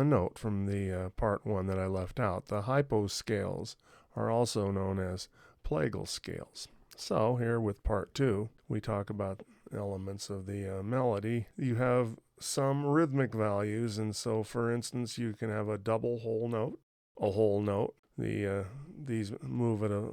a note from the part 1 that I left out. The hyposcales are also known as plagal scales. So here with part 2, we talk about elements of the melody. You have some rhythmic values, and so for instance you can have a double whole note, a whole note. These move at a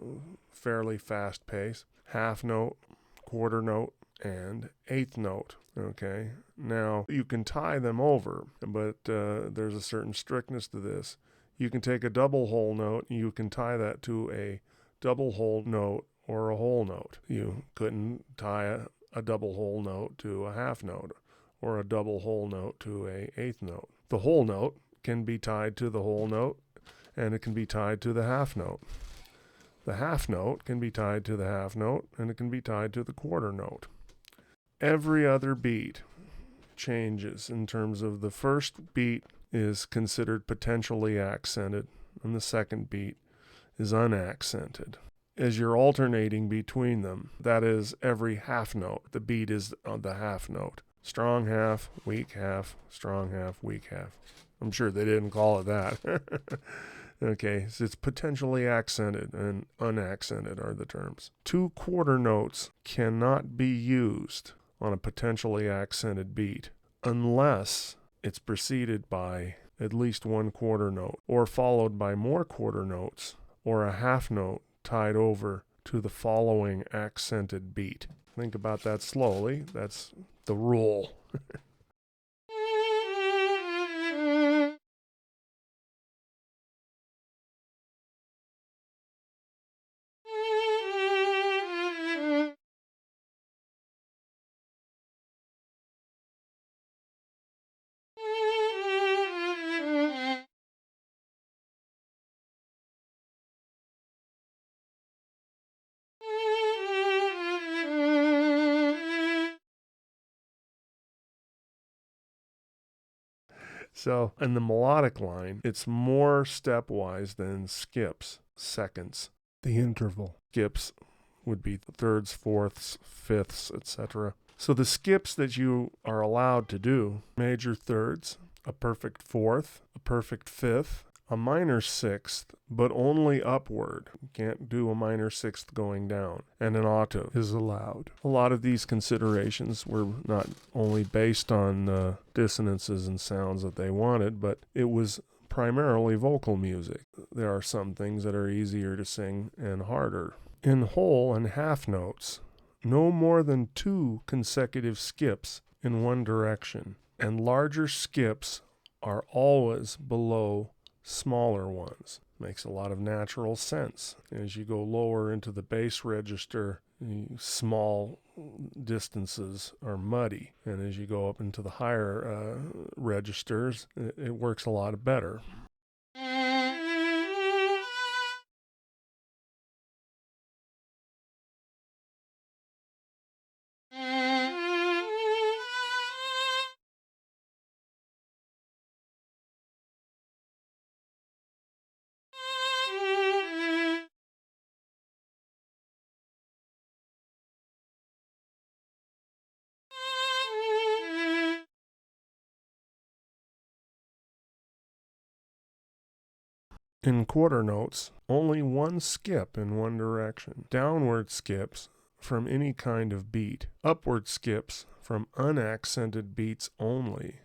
fairly fast pace. Half note, quarter note, and eighth note. Okay, now you can tie them over, but there's a certain strictness to this. You can take a double whole note and you can tie that to a double whole note or a whole note. You couldn't tie a double whole note to a half note or a double whole note to a eighth note. The whole note can be tied to the whole note, and it can be tied to the half note. The half note can be tied to the half note, and it can be tied to the quarter note. Every other beat changes in terms of the first beat is considered potentially accented, and the second beat is unaccented. As you're alternating between them, that is every half note. The beat is on the half note. Strong half, weak half, strong half, weak half. I'm sure they didn't call it that. Okay, so it's potentially accented and unaccented are the terms. 2 quarter notes cannot be used on a potentially accented beat unless it's preceded by at least 1 quarter note or followed by more quarter notes or a half note tied over to the following accented beat. Think about that slowly. That's the rule. So in the melodic line, it's more stepwise than skips, seconds. The interval. Skips would be thirds, fourths, fifths, etc. So the skips that you are allowed to do, major thirds, a perfect fourth, a perfect fifth, a minor sixth, but only upward. You can't do a minor sixth going down, and an octave is allowed. A lot of these considerations were not only based on dissonances and sounds that they wanted, but it was primarily vocal music. There are some things that are easier to sing and harder. In whole and half notes, no more than 2 consecutive skips in one direction, and larger skips are always below smaller ones. Makes a lot of natural sense. As you go lower into the bass register, small distances are muddy, and as you go up into the higher registers, it works a lot better. In quarter notes, only 1 skip in one direction. Downward skips from any kind of beat. Upward skips from unaccented beats only.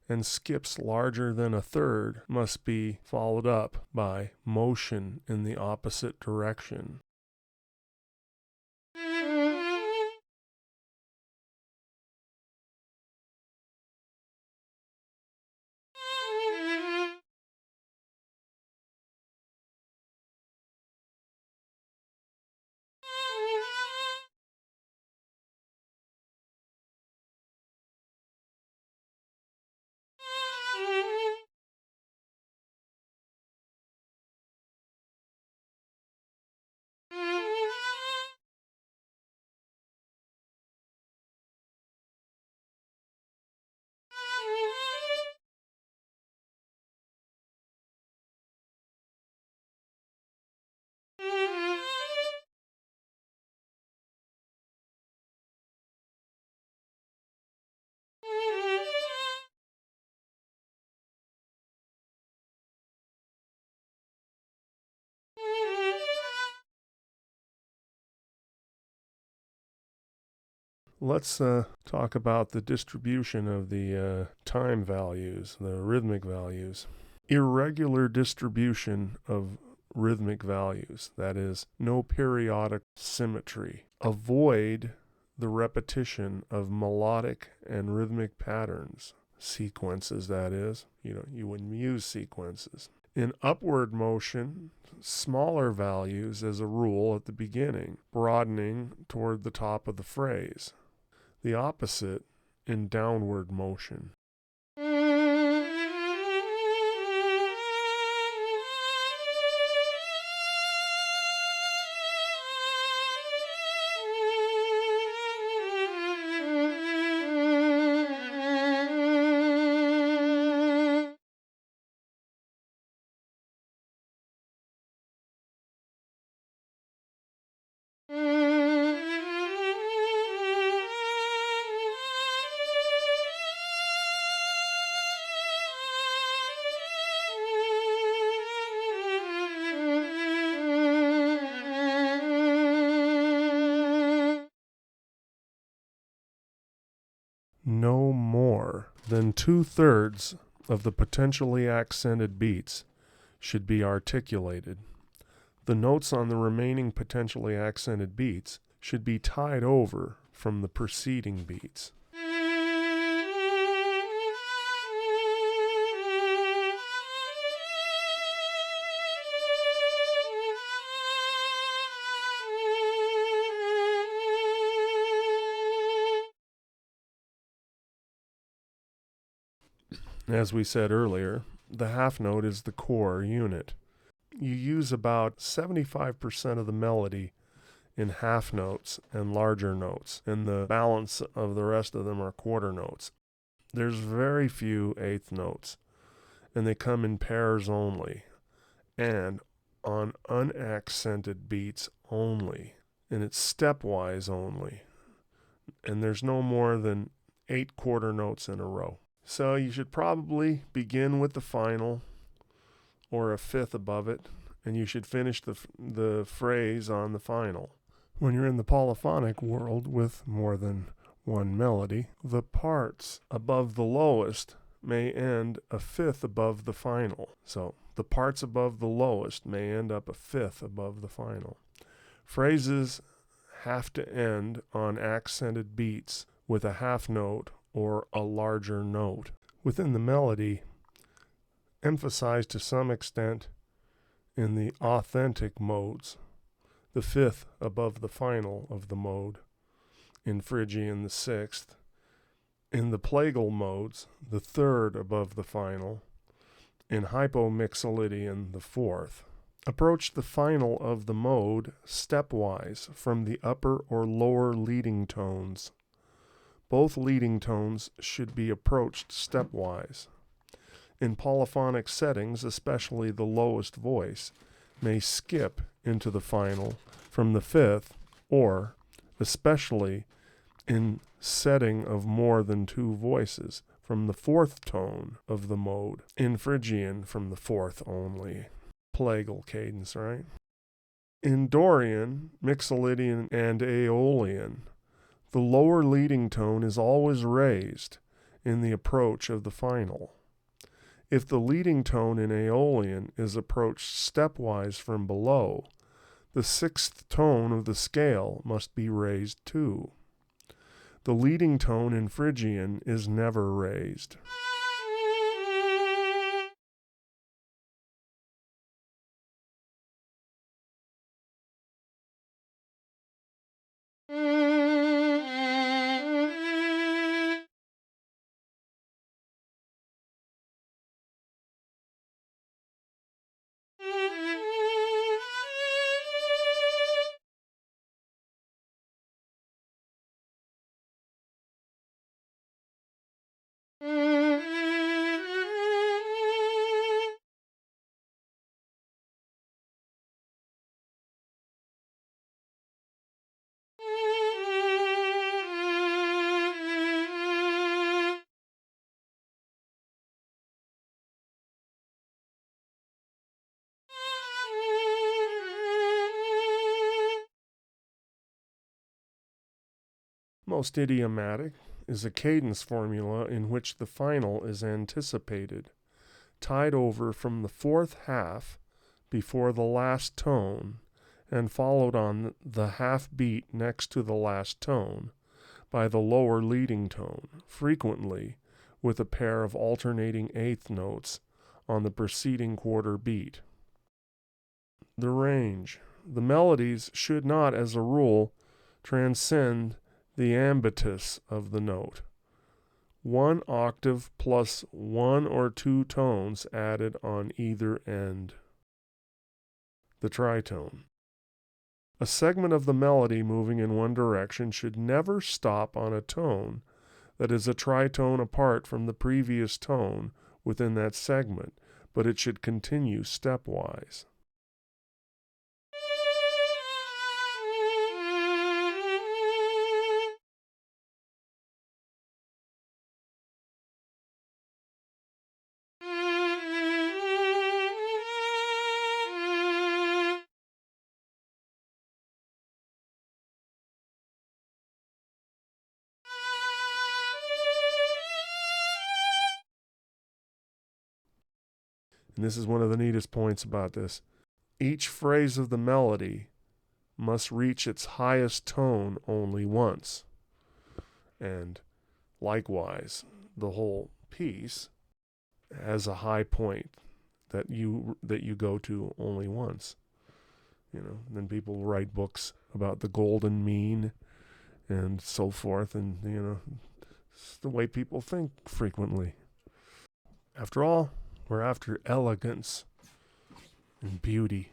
And skips larger than a third must be followed up by motion in the opposite direction. Let's talk about the distribution of the time values, the rhythmic values. Irregular distribution of rhythmic values, that is, no periodic symmetry. Avoid the repetition of melodic and rhythmic patterns, sequences, that is. You wouldn't use sequences. In upward motion, smaller values as a rule at the beginning, broadening toward the top of the phrase. The opposite in downward motion. No more than 2/3 of the potentially accented beats should be articulated. The notes on the remaining potentially accented beats should be tied over from the preceding beats. As we said earlier, the half note is the core unit. You use about 75% of the melody in half notes and larger notes, and the balance of the rest of them are quarter notes. There's very few eighth notes, and they come in pairs only, and on unaccented beats only, and it's stepwise only, and there's no more than 8 quarter notes in a row. So you should probably begin with the final or a fifth above it, and you should finish the phrase on the final. When you're in the polyphonic world with more than one melody, the parts above the lowest may end a fifth above the final. So the parts above the lowest may end up a fifth above the final. Phrases have to end on accented beats with a half note or a larger note. Within the melody, emphasized to some extent in the authentic modes, the fifth above the final of the mode, in Phrygian the sixth, in the plagal modes, the third above the final, in hypomixolydian the fourth. Approach the final of the mode stepwise from the upper or lower leading tones. Both leading tones should be approached stepwise. In polyphonic settings, especially the lowest voice may skip into the final from the fifth, or, especially in setting of more than 2 voices, from the fourth tone of the mode. In Phrygian, from the fourth only. Plagal cadence, right? In Dorian, Mixolydian, and Aeolian, the lower leading tone is always raised in the approach of the final. If the leading tone in Aeolian is approached stepwise from below, the 6th tone of the scale must be raised too. The leading tone in Phrygian is never raised. Most idiomatic is a cadence formula in which the final is anticipated, tied over from the fourth half before the last tone, and followed on the half beat next to the last tone by the lower leading tone, frequently with a pair of alternating eighth notes on the preceding quarter beat. The range. The melodies should not, as a rule, transcend the ambitus of the note. One octave plus one or two tones added on either end. The tritone. A segment of the melody moving in one direction should never stop on a tone that is a tritone apart from the previous tone within that segment, but it should continue stepwise. And this is one of the neatest points about this. Each phrase of the melody must reach its highest tone only once. And likewise, the whole piece has a high point that you go to only once. Then people write books about the golden mean and so forth, and it's the way people think frequently. After all, we're after elegance and beauty.